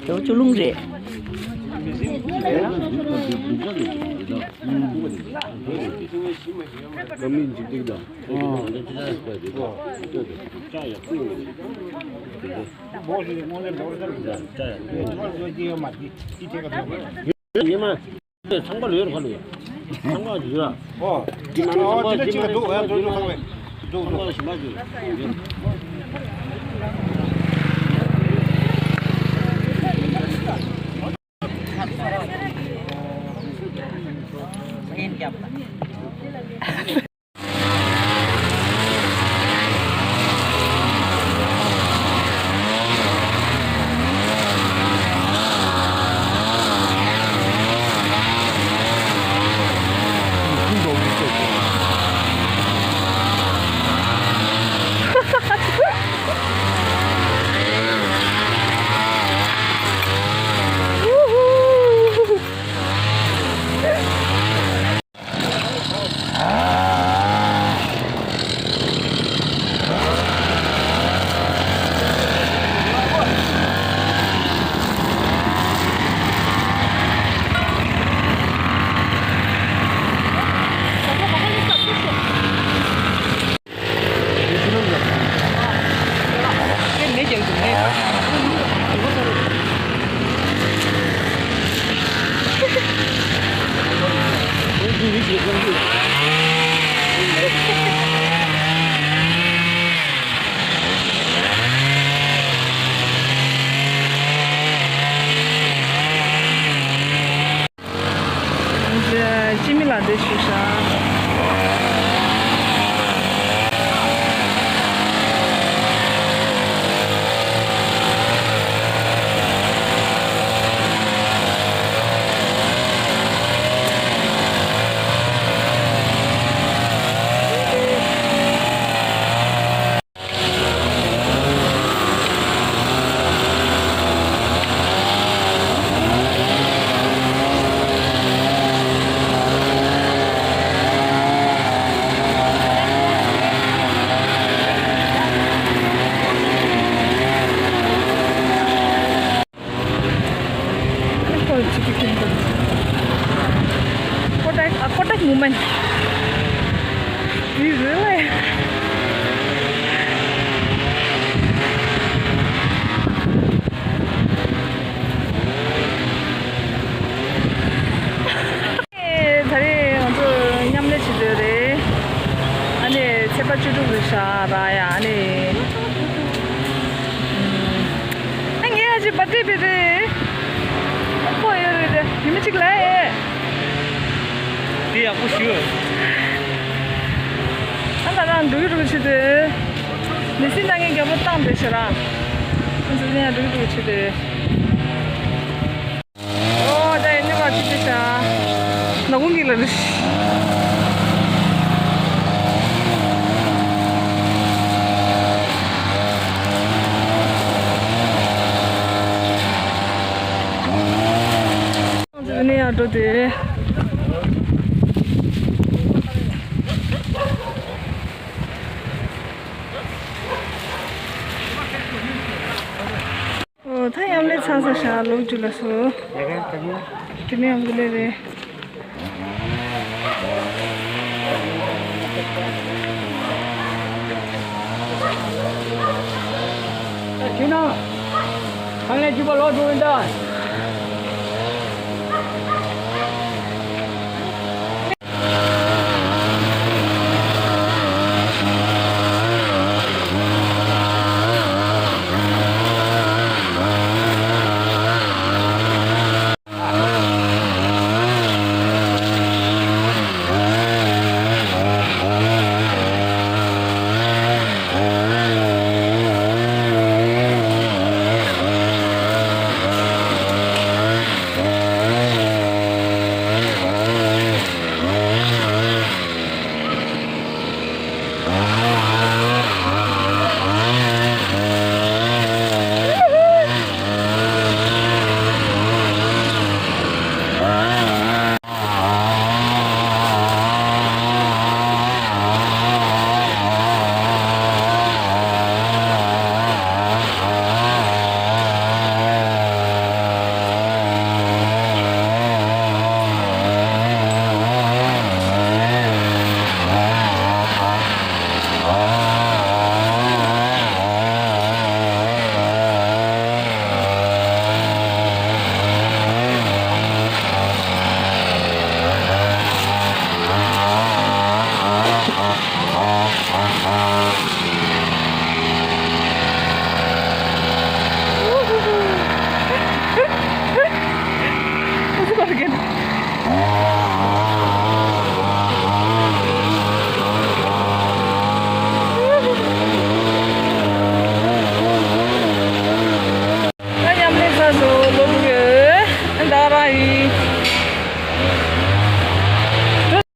저 줄룽지. 상관을 왜 가는 거야? 상관하지 마. 상관하지 마지.的学生。 Kodak moment. We really. 다리 먼저 냠내 치들이 아니 제발 주둥을 샤라야 아니. 해야지 바티비데. 뭐야 이미 찍래. 对呀，不行。俺咋让溜溜去的？你现在给我当的是啦？你今天溜溜去的？哦，在那个去的啥？那我给了的。这那样都得。 太阳来擦擦啥路去了说，这样子来的。听到，看来就把老主人的。